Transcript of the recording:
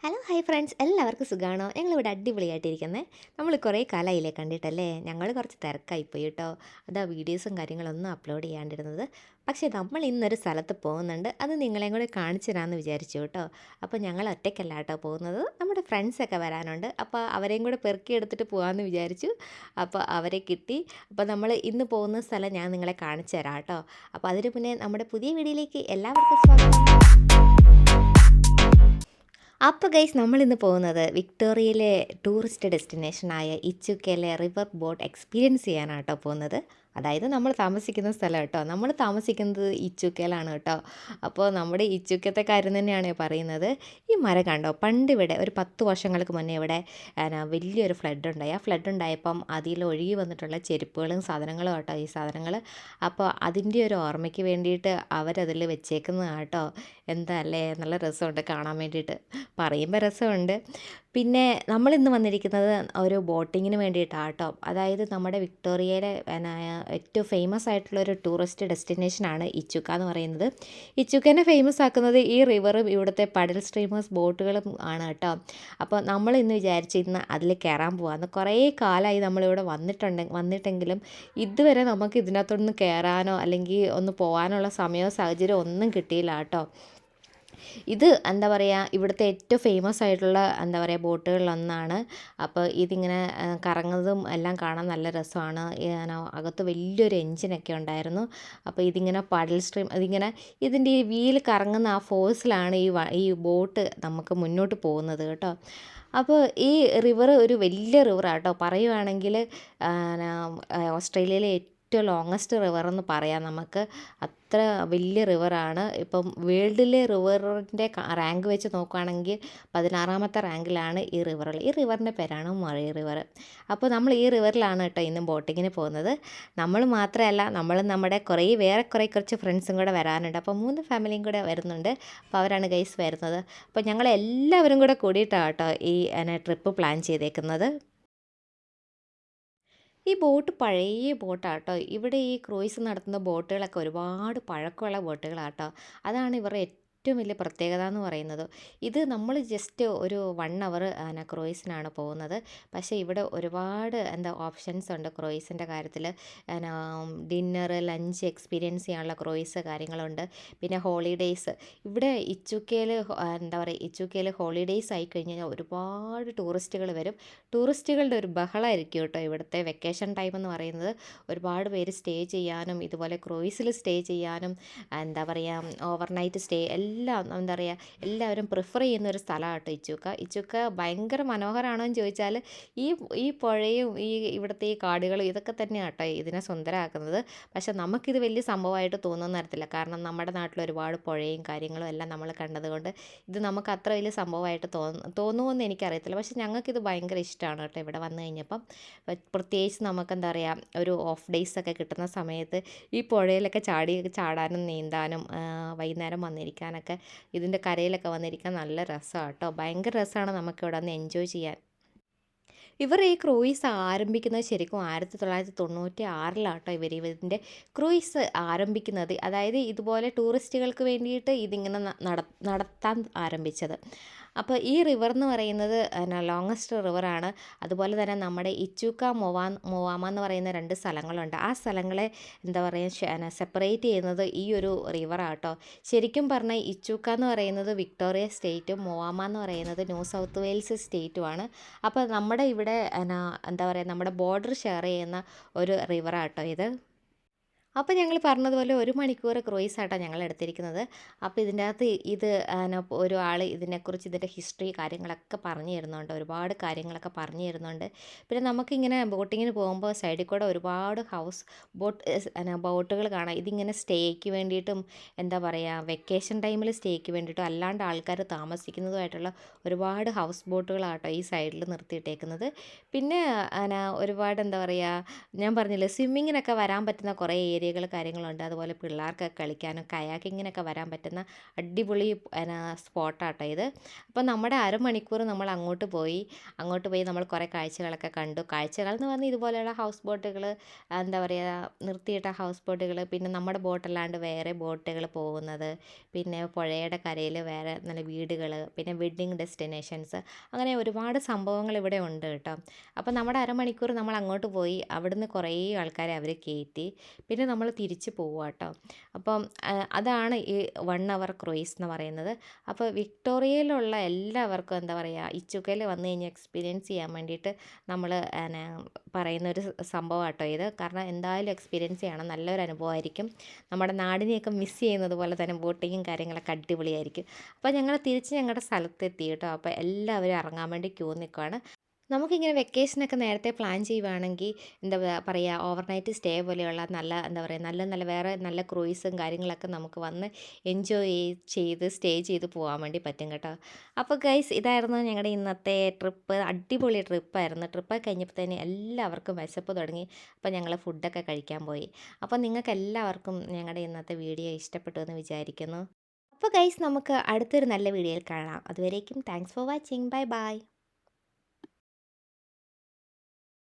Hello hi friends എല്ലാവർക്കും സുഖമാണോ? ഞങ്ങളിവിടെ അടിപൊളിയായിട്ടിരിക്കുന്നത്. നമ്മൾ കുറേ കാലമായില്ലേ കണ്ടിട്ടല്ലേ? ഞങ്ങൾ കുറച്ച് തിരക്കായിപ്പോയി കേട്ടോ. അതാ വീഡിയോസും കാര്യങ്ങളൊന്നും അപ്ലോഡ് ചെയ്യാണ്ടിരുന്നത്. പക്ഷേ നമ്മൾ ഇന്നൊരു സ്ഥലത്ത് പോകുന്നുണ്ട്. അത് നിങ്ങളെയും കൂടെ കാണിച്ചു തരാമെന്ന് വിചാരിച്ചു കേട്ടോ. അപ്പോൾ ഞങ്ങൾ ഒറ്റയ്ക്കല്ല കേട്ടോ പോകുന്നത്, നമ്മുടെ ഫ്രണ്ട്സൊക്കെ വരാനുണ്ട്. അപ്പോൾ അവരെയും കൂടെ പെറുക്കിയെടുത്തിട്ട് പോകാമെന്ന് വിചാരിച്ചു. അപ്പോൾ അവരെ കിട്ടി. അപ്പോൾ നമ്മൾ ഇന്ന് പോകുന്ന സ്ഥലം ഞാൻ നിങ്ങളെ കാണിച്ചു തരാം കേട്ടോ. അപ്പോൾ അതിന് മുന്നേ നമ്മുടെ പുതിയ വീഡിയോയിലേക്ക് എല്ലാവർക്കും സ്വാഗതം. അപ്പോൾ ഗൈസ് നമ്മളിന്ന് പോകുന്നത് വിക്ടോറിയയിലെ ടൂറിസ്റ്റ് ഡെസ്റ്റിനേഷനായ ഇച്ചുക്കയിലെ റിവർ ബോട്ട് എക്സ്പീരിയൻസ് ചെയ്യാനാണ് കേട്ടോ പോകുന്നത്. അതായത് നമ്മൾ താമസിക്കുന്ന സ്ഥലം കേട്ടോ. നമ്മൾ താമസിക്കുന്നത് ഇച്ചുക്കയിലാണ് കേട്ടോ. അപ്പോൾ നമ്മുടെ ഇച്ചുക്കത്തെ കാര്യം തന്നെയാണ് പറയുന്നത്. ഈ മരം കണ്ടോ, പണ്ടിവിടെ ഒരു 10 വർഷങ്ങൾക്ക് മുന്നേ ഇവിടെ വലിയൊരു ഫ്ലഡ് ഉണ്ടായി. ആ ഫ്ലഡ് ഉണ്ടായപ്പം അതിൽ ഒഴുകി വന്നിട്ടുള്ള ചെരുപ്പുകളും സാധനങ്ങളും കേട്ടോ ഈ സാധനങ്ങൾ. അപ്പോൾ അതിൻ്റെ ഒരു ഓർമ്മയ്ക്ക് വേണ്ടിയിട്ട് അവരതിൽ വെച്ചേക്കുന്നതാണ് കേട്ടോ. എന്താ അല്ലേ, നല്ല രസമുണ്ട് കാണാൻ വേണ്ടിയിട്ട്. പറയുമ്പോൾ രസമുണ്ട്. പിന്നെ നമ്മളിന്ന് വന്നിരിക്കുന്നത് ഒരു ബോട്ടിങ്ങിന് വേണ്ടിയിട്ടാണ് കേട്ടോ. അതായത് നമ്മുടെ വിക്ടോറിയയിലെ ഏറ്റവും ഫേമസ് ആയിട്ടുള്ളൊരു ടൂറിസ്റ്റ് ഡെസ്റ്റിനേഷനാണ് ഇച്ചുക്ക എന്ന് പറയുന്നത്. ഇച്ചുക്കനെ ഫേമസ് ആക്കുന്നത് ഈ റിവറും ഇവിടുത്തെ പടൽ സ്ട്രീമേഴ്സ് ബോട്ടുകളും ആണ് കേട്ടോ. അപ്പോൾ നമ്മളിന്ന് വിചാരിച്ച് ഇന്ന് അതിൽ കയറാൻ പോകാമെന്ന്. കുറേ കാലമായി നമ്മളിവിടെ വന്നിട്ടെങ്കിലും ഇതുവരെ നമുക്ക് ഇതിനകത്തൊന്ന് കയറാനോ അല്ലെങ്കിൽ ഒന്ന് പോകാനുള്ള സമയമോ സാഹചര്യമോ ഒന്നും കിട്ടിയില്ല കേട്ടോ. ഇത് എന്താ പറയുക, ഇവിടുത്തെ ഏറ്റവും ഫേമസ് ആയിട്ടുള്ള എന്താ പറയുക ബോട്ടുകളിലൊന്നാണ്. അപ്പോൾ ഇതിങ്ങനെ കറങ്ങുന്നതും എല്ലാം കാണാൻ നല്ല രസമാണ്. അകത്ത് വലിയൊരു എൻജിനൊക്കെ ഉണ്ടായിരുന്നു. അപ്പോൾ ഇതിങ്ങനെ പാഡൽ സ്ട്രീം ഇതിൻ്റെ ഈ വീൽ കറങ്ങുന്ന ആ ഫോഴ്സിലാണ് ഈ ബോട്ട് നമുക്ക് മുന്നോട്ട് പോകുന്നത് കേട്ടോ. അപ്പോൾ ഈ റിവർ ഒരു വലിയ റിവറാണ് കേട്ടോ. പറയുവാണെങ്കിൽ ഓസ്ട്രേലിയയിലെ ഏറ്റവും ലോങ്ങസ്റ്റ് റിവറെന്ന് പറയാം നമുക്ക്. അത്ര വലിയ റിവറാണ്. ഇപ്പം വേൾഡിലെ റിവറിൻ്റെ റാങ്ക് വെച്ച് നോക്കുകയാണെങ്കിൽ 16ാമത്തെ റാങ്കിലാണ് ഈ റിവറുള്ളത്. ഈ റിവറിൻ്റെ പേരാണ് മറി റിവർ. അപ്പോൾ നമ്മൾ ഈ റിവറിലാണ് കേട്ടോ ഇന്ന് ബോട്ടിങ്ങിന് പോകുന്നത്. നമ്മൾ മാത്രമല്ല, നമ്മുടെ കുറച്ച് ഫ്രണ്ട്സും കൂടെ വരാനുണ്ട്. അപ്പോൾ 3 ഫാമിലിയും കൂടെ വരുന്നുണ്ട്. അപ്പോൾ അവരാണ് ഗൈസ് വരുന്നത്. അപ്പോൾ ഞങ്ങളെല്ലാവരും കൂടെ കൂടിയിട്ടാണ് കേട്ടോ ഈ ട്രിപ്പ് പ്ലാൻ ചെയ്തേക്കുന്നത്. ഈ ബോട്ട് പഴയ ബോട്ടാണ് കേട്ടോ. ഇവിടെ ഈ ക്രൂയിസ് നടത്തുന്ന ബോട്ടുകളൊക്കെ ഒരുപാട് പഴക്കമുള്ള ബോട്ടുകളാണ് കേട്ടോ. അതാണ് ഇവരുടെ ഏറ്റവും വലിയ പ്രത്യേകത എന്ന് പറയുന്നത്. ഇത് നമ്മൾ ജസ്റ്റ് ഒരു 1 അവർ ക്രൂയിസിനാണ് പോകുന്നത്. പക്ഷേ ഇവിടെ ഒരുപാട് ഓപ്ഷൻസ് ഉണ്ട് ക്രൂയിസിൻ്റെ കാര്യത്തിൽ. ഡിന്നർ, ലഞ്ച് എക്സ്പീരിയൻസ് ചെയ്യാനുള്ള ക്രൂയിസ് കാര്യങ്ങളുണ്ട്. പിന്നെ ഹോളിഡേയ്സ് ഇവിടെ ഇച്ചുക്കയിൽ ഹോളിഡേയ്സ് ആയി കഴിഞ്ഞാൽ ഒരുപാട് ടൂറിസ്റ്റുകൾ വരും. ടൂറിസ്റ്റുകളുടെ ഒരു ബഹളമായിരിക്കും കേട്ടോ ഇവിടുത്തെ വെക്കേഷൻ ടൈം എന്ന് പറയുന്നത്. ഒരുപാട് പേര് സ്റ്റേ ചെയ്യാനും ഇതുപോലെ ക്രൂയിസിൽ സ്റ്റേ ചെയ്യാനും ഓവർനൈറ്റ് സ്റ്റേ എല്ലാം എല്ലാവരും പ്രിഫർ ചെയ്യുന്ന ഒരു സ്ഥലമാണ് കേട്ടോ ഇച്ചുക്ക. ഭയങ്കര മനോഹരമാണോ എന്ന് ചോദിച്ചാൽ ഈ പുഴയും ഇവിടുത്തെ ഈ കാടുകളും ഇതൊക്കെ തന്നെയാണ് കേട്ടോ ഇതിനെ സുന്ദരമാക്കുന്നത്. പക്ഷെ നമുക്കിത് വലിയ സംഭവമായിട്ട് തോന്നുമെന്ന് അറിയത്തില്ല. കാരണം നമ്മുടെ നാട്ടിൽ ഒരുപാട് പുഴയും കാര്യങ്ങളും എല്ലാം നമ്മൾ കണ്ടതുകൊണ്ട് ഇത് നമുക്ക് അത്ര വലിയ സംഭവമായിട്ട് തോന്നുമെന്ന് എനിക്കറിയത്തില്ല. പക്ഷെ ഞങ്ങൾക്കിത് ഭയങ്കര ഇഷ്ടമാണ് കേട്ടോ ഇവിടെ വന്നു കഴിഞ്ഞപ്പം. പ്രത്യേകിച്ച് ഒരു ഓഫ് ഡേയ്സ് ഒക്കെ കിട്ടുന്ന സമയത്ത് ഈ പുഴയിലൊക്കെ ചാടാനും നീന്താനും വൈകുന്നേരം വന്നിരിക്കാനൊക്കെ ഇതിൻ്റെ കരയിലൊക്കെ വന്നിരിക്കാൻ നല്ല രസമാണ് കേട്ടോ. ഭയങ്കര രസമാണ് നമുക്കിവിടെ വന്ന് എൻജോയ് ചെയ്യാൻ. ഇവർ ഈ ക്രൂയിസ് ആരംഭിക്കുന്നത് ശരിക്കും 1996 കേട്ടോ. ഇതിൻ്റെ ക്രൂയിസ് ആരംഭിക്കുന്നത്, അതായത് ഇതുപോലെ ടൂറിസ്റ്റുകൾക്ക് വേണ്ടിയിട്ട് ഇതിങ്ങനെ നടത്താൻ ആരംഭിച്ചത്. അപ്പോൾ ഈ റിവർ എന്ന് പറയുന്നത് ലോങ്ങസ്റ്റ് റിവറാണ്. അതുപോലെ തന്നെ നമ്മുടെ ഇച്ചുക്ക മൊവാമ എന്ന് പറയുന്ന 2 സ്ഥലങ്ങളുണ്ട്. ആ സ്ഥലങ്ങളെ സെപ്പറേറ്റ് ചെയ്യുന്നത് ഈ ഒരു റിവറാണ് കേട്ടോ. ശരിക്കും പറഞ്ഞാൽ ഇച്ചുക്ക എന്ന് പറയുന്നത് വിക്ടോറിയ സ്റ്റേറ്റും മൊവാമ എന്ന് പറയുന്നത് ന്യൂ സൗത്ത് വെയിൽസ് സ്റ്റേറ്റുമാണ്. അപ്പോൾ നമ്മുടെ ഇവിടെ നമ്മുടെ ബോർഡർ ഷെയർ ചെയ്യുന്ന ഒരു റിവറാണ് കേട്ടോ ഇത്. അപ്പോൾ ഞങ്ങൾ പറഞ്ഞതുപോലെ 1 മണിക്കൂർ ക്രൂയിസായിട്ടാണ് ഞങ്ങൾ എടുത്തിരിക്കുന്നത്. അപ്പോൾ ഇതിൻ്റെ അകത്ത് ഒരു ആൾ ഇതിനെക്കുറിച്ച് ഇതിൻ്റെ ഹിസ്റ്ററി കാര്യങ്ങളൊക്കെ പറഞ്ഞു തരുന്നുണ്ട്. ഒരുപാട് കാര്യങ്ങളൊക്കെ പറഞ്ഞു തരുന്നുണ്ട്. പിന്നെ നമുക്കിങ്ങനെ ബോട്ടിങ്ങിന് പോകുമ്പോൾ സൈഡിൽ കൂടെ ഒരുപാട് ബോട്ടുകൾ കാണാം. ഇതിങ്ങനെ സ്റ്റേക്ക് വേണ്ടിയിട്ടും വെക്കേഷൻ ടൈമിൽ സ്റ്റേക്ക് വേണ്ടിയിട്ടും അല്ലാണ്ട് ആൾക്കാർ താമസിക്കുന്നതുമായിട്ടുള്ള ഒരുപാട് ഹൗസ് ബോട്ടുകളാട്ടോ ഈ സൈഡിൽ നിർത്തിയിട്ടേക്കുന്നത്. പിന്നെ ഒരുപാട് ഞാൻ പറഞ്ഞില്ലേ സ്വിമ്മിങ്ങിനൊക്കെ വരാൻ പറ്റുന്ന കുറേ ഏരിയ ഏരിയകൾ കാര്യങ്ങളുണ്ട്. അതുപോലെ പിള്ളേർക്കൊക്കെ കളിക്കാനും കയാക്കിങ്ങിനൊക്കെ വരാൻ പറ്റുന്ന അടിപൊളി സ്പോട്ടാട്ടോ ഇത്. അപ്പോൾ നമ്മുടെ അരമണിക്കൂർ നമ്മൾ അങ്ങോട്ട് പോയി നമ്മൾ കുറേ കാഴ്ചകളൊക്കെ കണ്ടു. കാഴ്ചകൾ എന്ന് പറഞ്ഞാൽ ഇതുപോലെയുള്ള ഹൗസ് ബോട്ടുകൾ, എന്താ പറയുക, നിർത്തിയിട്ട ഹൗസ് ബോട്ടുകൾ, പിന്നെ നമ്മുടെ ബോട്ടല്ലാണ്ട് വേറെ ബോട്ടുകൾ പോകുന്നത്, പിന്നെ പുഴയുടെ കരയിൽ വേറെ നല്ല വീടുകൾ, പിന്നെ വെഡ്ഡിങ് ഡെസ്റ്റിനേഷൻസ്, അങ്ങനെ ഒരുപാട് സംഭവങ്ങൾ ഇവിടെ ഉണ്ട് കേട്ടോ. അപ്പോൾ നമ്മുടെ അരമണിക്കൂർ നമ്മൾ അങ്ങോട്ട് പോയി, അവിടുന്ന് കുറേ ആൾക്കാരെ അവർ കയറ്റി, പിന്നെ നമ്മൾ തിരിച്ച് പോവുക കേട്ടോ. അപ്പം അതാണ് ഈ 1 അവർ ക്രൂയിസ് എന്ന് പറയുന്നത്. അപ്പോൾ വിക്ടോറിയയിലുള്ള എല്ലാവർക്കും എന്താ പറയുക, ഇച്ചുക്കയിൽ വന്നു കഴിഞ്ഞാൽ എക്സ്പീരിയൻസ് ചെയ്യാൻ വേണ്ടിയിട്ട് നമ്മൾ പറയുന്നൊരു സംഭവം കേട്ടോ ഇത്. കാരണം എന്തായാലും എക്സ്പീരിയൻസ് ചെയ്യണം, നല്ലൊരു അനുഭവമായിരിക്കും. നമ്മുടെ നാടിനെയൊക്കെ മിസ് ചെയ്യുന്നത് പോലെ തന്നെ ബോട്ടിങ്ങും കാര്യങ്ങളൊക്കെ അടിപൊളിയായിരിക്കും. അപ്പോൾ ഞങ്ങൾ തിരിച്ച് ഞങ്ങളുടെ സ്ഥലത്തെത്തി കേട്ടോ. അപ്പോൾ എല്ലാവരും ഇറങ്ങാൻ വേണ്ടി ക്യൂ നിൽക്കുകയാണ്. നമുക്കിങ്ങനെ വെക്കേഷനൊക്കെ നേരത്തെ പ്ലാൻ ചെയ്യുവാണെങ്കിൽ എന്താ പറയുക, ഓവർനൈറ്റ് സ്റ്റേ പോലെയുള്ള നല്ല, എന്താ പറയുക, നല്ല നല്ല വേറെ നല്ല ക്രൂയിസും കാര്യങ്ങളൊക്കെ നമുക്ക് വന്ന് എൻജോയ് ചെയ്ത് സ്റ്റേ ചെയ്ത് പോകാൻ വേണ്ടി പറ്റും കേട്ടോ. അപ്പോൾ ഗൈസ്, ഇതായിരുന്നു ഞങ്ങളുടെ ഇന്നത്തെ ട്രിപ്പ്. അടിപൊളി ട്രിപ്പായിരുന്നു. ട്രിപ്പ് കഴിഞ്ഞപ്പോഴത്തേന് എല്ലാവർക്കും വിശപ്പ് തുടങ്ങി. അപ്പോൾ ഞങ്ങൾ ഫുഡൊക്കെ കഴിക്കാൻ പോയി. അപ്പോൾ നിങ്ങൾക്ക് എല്ലാവർക്കും ഞങ്ങളുടെ ഇന്നത്തെ വീഡിയോ ഇഷ്ടപ്പെട്ടു എന്ന് വിചാരിക്കുന്നു. അപ്പോൾ ഗൈസ്, നമുക്ക് അടുത്തൊരു നല്ല വീഡിയോയിൽ കാണാം. അതുവരേക്കും thanks for watching. Bye bye.